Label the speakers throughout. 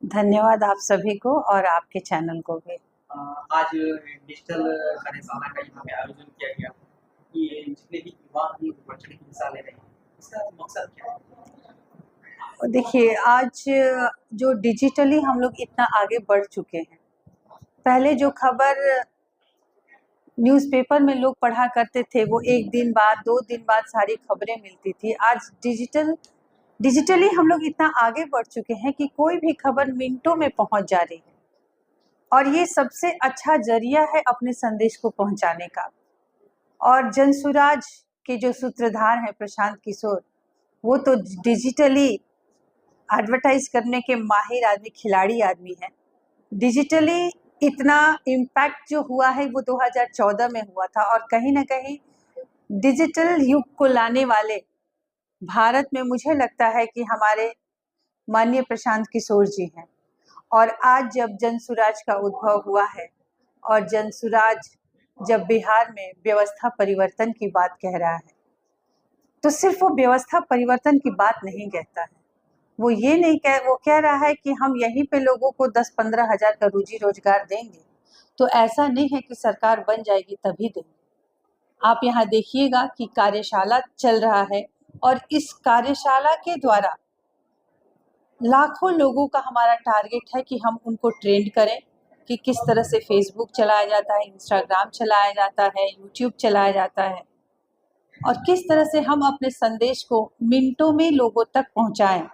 Speaker 1: धन्यवाद आप सभी को और आपके चैनल को भी।
Speaker 2: आज डिजिटल कार्यशाला का यहाँ पे आयोजन किया गया कि जितने भी युवा भी बढ़ चढ़ के हिस्सा ले रहे हैं, इसका मकसद क्या है?
Speaker 1: देखिए, आज जो डिजिटली हम लोग इतना आगे बढ़ चुके हैं, पहले जो खबर न्यूज़पेपर में लोग पढ़ा करते थे वो एक दिन बाद 2 दिन बाद सारी खबरें मिलती थी। आज डिजिटली हम लोग इतना आगे बढ़ चुके हैं कि कोई भी खबर मिनटों में पहुंच जा रही है और ये सबसे अच्छा जरिया है अपने संदेश को पहुंचाने का। और जनसुराज के जो सूत्रधार हैं प्रशांत किशोर, वो तो डिजिटली एडवर्टाइज करने के माहिर आदमी, खिलाड़ी आदमी हैं। डिजिटली इतना इम्पैक्ट जो हुआ है वो 2014 में हुआ था और कहीं ना कहीं डिजिटल युग को लाने वाले भारत में मुझे लगता है कि हमारे माननीय प्रशांत किशोर जी हैं। और आज जब जनसुराज का उद्भव हुआ है और जनसुराज जब बिहार में व्यवस्था परिवर्तन की बात कह रहा है, तो सिर्फ वो व्यवस्था परिवर्तन की बात नहीं कहता है, वो ये नहीं वो कह रहा है कि हम यहीं पे लोगों को 10-15 हजार का रोजी रोजगार देंगे। तो ऐसा नहीं है कि सरकार बन जाएगी तभी देंगे। आप यहाँ देखिएगा कि कार्यशाला चल रहा है और इस कार्यशाला के द्वारा लाखों लोगों का हमारा टारगेट है कि हम उनको ट्रेंड करें कि किस तरह से फेसबुक चलाया जाता है, इंस्टाग्राम चलाया जाता है, यूट्यूब चलाया जाता है और किस तरह से हम अपने संदेश को मिनटों में लोगों तक पहुंचाएं,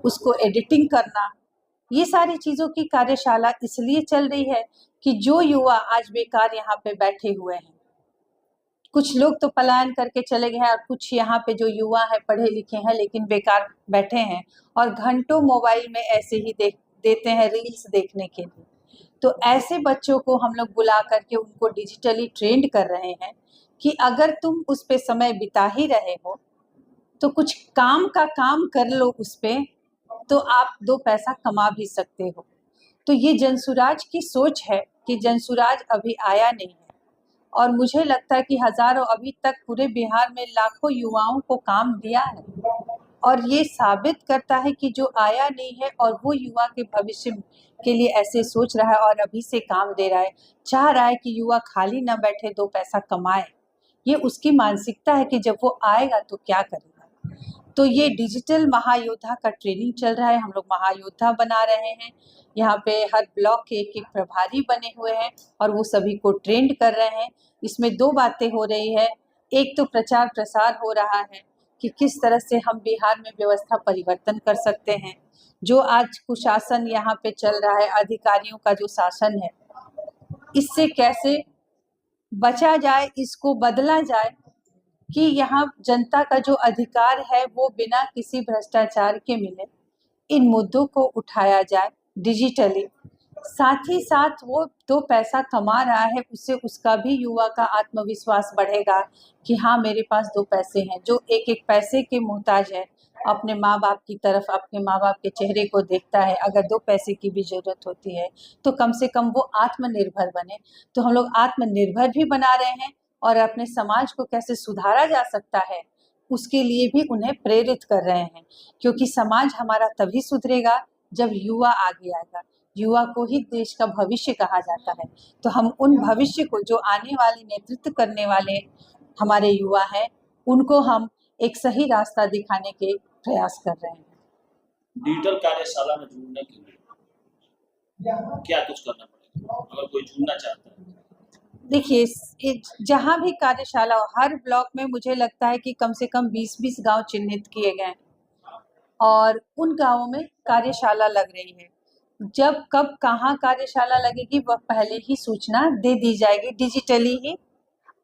Speaker 1: उसको एडिटिंग करना, ये सारी चीज़ों की कार्यशाला इसलिए चल रही है कि जो युवा आज बेकार यहाँ पे बैठे हुए हैं, कुछ लोग तो पलायन करके चले गए हैं और कुछ यहाँ पे जो युवा है पढ़े लिखे हैं लेकिन बेकार बैठे हैं और घंटों मोबाइल में ऐसे ही देते हैं रील्स देखने के लिए। तो ऐसे बच्चों को हम लोग बुला करके उनको डिजिटली ट्रेंड कर रहे हैं कि अगर तुम उस पे समय बिता ही रहे हो तो कुछ काम का काम कर लो उस पे, तो आप 2 पैसा कमा भी सकते हो। तो ये जनसुराज की सोच है कि जनसुराज अभी आया नहीं है और मुझे लगता है कि हजारों, अभी तक पूरे बिहार में लाखों युवाओं को काम दिया है और ये साबित करता है कि जो आया नहीं है और वो युवा के भविष्य के लिए ऐसे सोच रहा है और अभी से काम दे रहा है, चाह रहा है कि युवा खाली ना बैठे, 2 पैसा कमाए। ये उसकी मानसिकता है कि जब वो आएगा तो क्या करेगा। तो ये डिजिटल महायोद्धा का ट्रेनिंग चल रहा है, हम लोग महायोद्धा बना रहे हैं। यहाँ पे हर ब्लॉक के एक प्रभारी बने हुए हैं और वो सभी को ट्रेंड कर रहे हैं। इसमें 2 बातें हो रही है, एक तो प्रचार प्रसार हो रहा है कि किस तरह से हम बिहार में व्यवस्था परिवर्तन कर सकते हैं। जो आज कुशासन यहाँ पे चल रहा है, अधिकारियों का जो शासन है, इससे कैसे बचा जाए, इसको बदला जाए कि यहाँ जनता का जो अधिकार है वो बिना किसी भ्रष्टाचार के मिले। इन मुद्दों को उठाया जाए डिजिटली, साथ ही साथ वो 2 पैसा कमा रहा है, उससे उसका भी युवा का आत्मविश्वास बढ़ेगा कि हाँ, मेरे पास 2 पैसे हैं। जो एक-एक पैसे के मोहताज है, अपने माँ-बाप की तरफ, अपने माँ-बाप के चेहरे को देखता है, अगर 2 पैसे की भी ज़रूरत होती है, तो कम से कम वो आत्मनिर्भर बने। तो हम लोग आत्मनिर्भर भी बना रहे हैं और अपने समाज को कैसे सुधारा जा सकता है, उसके लिए भी उन्हें प्रेरित कर रहे हैं, क्योंकि समाज हमारा तभी सुधरेगा जब युवा आगे आएगा। युवा को ही देश का भविष्य कहा जाता है। तो हम उन भविष्य को, जो आने वाले नेतृत्व करने वाले हमारे युवा हैं, उनको हम एक सही रास्ता दिखाने के प्रयास कर रहे हैं।
Speaker 3: डिजिटल कार्यशाला में जुड़ने के लिए क्या कुछ करना पड़ेगा अगर कोई जुड़ना चाहता है?
Speaker 1: देखिए, जहाँ भी कार्यशाला हो, हर ब्लॉक में मुझे लगता है कि कम से कम 20-20 गांव चिन्हित किए गए और उन गांवों में कार्यशाला लग रही है। जब कब कहाँ कार्यशाला लगेगी वह पहले ही सूचना दे दी जाएगी डिजिटली ही,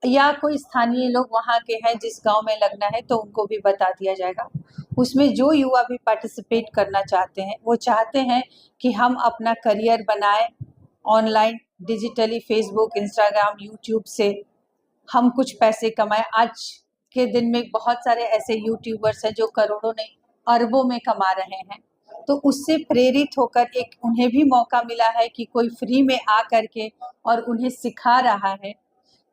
Speaker 1: या कोई स्थानीय लोग वहाँ के हैं जिस गांव में लगना है तो उनको भी बता दिया जाएगा। उसमें जो युवा भी पार्टिसिपेट करना चाहते हैं, वो चाहते हैं कि हम अपना करियर बनाएं online, digitally, Facebook, Instagram, YouTube से हम कुछ पैसे कमाएं। आज के दिन में बहुत सारे ऐसे यूट्यूबर्स हैं जो करोड़ों नहीं अरबों में कमा रहे हैं। तो उससे प्रेरित होकर एक उन्हें भी मौका मिला है कि कोई फ्री में आ करके और उन्हें सिखा रहा है,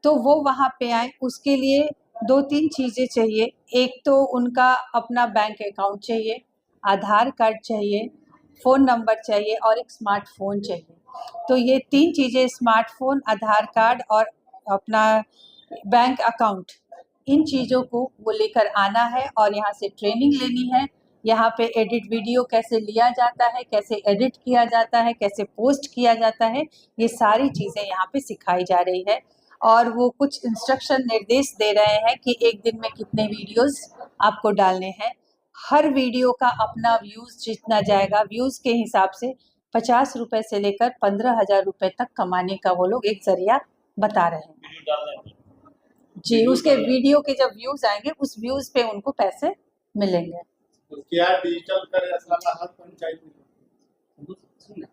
Speaker 1: तो वो वहाँ पे आए। उसके लिए 2-3 चीज़ें चाहिए। एक तो उनका अपना बैंक अकाउंट चाहिए, आधार कार्ड चाहिए, फ़ोन नंबर चाहिए और एक स्मार्टफ़ोन चाहिए। तो ये 3 चीज़ें स्मार्टफ़ोन, आधार कार्ड और अपना बैंक अकाउंट, इन चीज़ों को वो लेकर आना है और यहाँ से ट्रेनिंग लेनी है। यहाँ पे एडिट वीडियो कैसे लिया जाता है, कैसे एडिट किया जाता है, कैसे पोस्ट किया जाता है, ये सारी चीज़ें यहाँ पे सिखाई जा रही है। और वो कुछ इंस्ट्रक्शन निर्देश दे रहे हैं कि एक दिन में कितने वीडियोज़ आपको डालने हैं। हर वीडियो का अपना व्यूज़ जितना जाएगा, व्यूज़ के हिसाब से 50 रुपए से लेकर 15,000 रुपए तक कमाने का वो लोग एक ज़रिया बता रहे हैं।
Speaker 3: वीडियो डालने में
Speaker 1: जी,
Speaker 3: वीडियो
Speaker 1: उसके
Speaker 3: डालने में।
Speaker 1: वीडियो के जब व्यूज़ आएँगे, उस व्यूज़ पे उनको पैसे मिलेंगे।
Speaker 4: तो क्या डिजिटल करे असला हर पंचायत में
Speaker 2: सुनना